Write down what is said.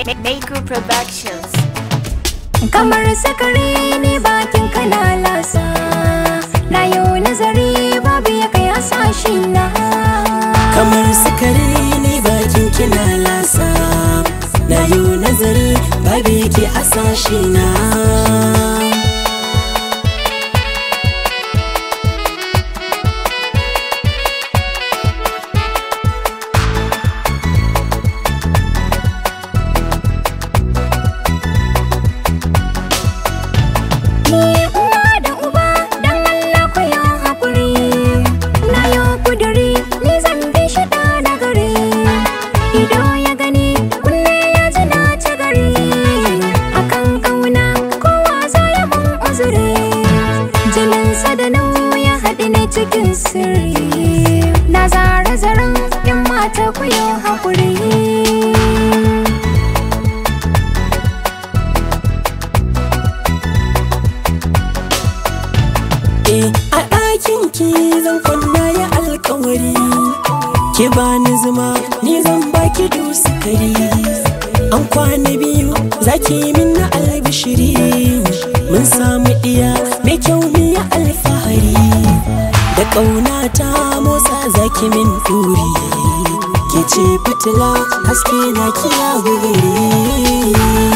Maker Productions. Kamar sakare ne bakin kana lasa, na yau nazari babu ya kai hasashe na. Kamar sakare ne bakin kina lasa, na yau nazari babu yake hasashe na. Cikin sirri na zara zaren yan mata ku yi haƙuri. A ɗakin ki zan kwanna ya alƙawari, ki bani zuma ni zan baki sukari. An kwana biyu zaki yi min na albishiri, mun samu iya mai kyau miya alfahari. Da ƙauna ta motsa zaki min ɗuri, ke ce fitila haske na kiya guguri.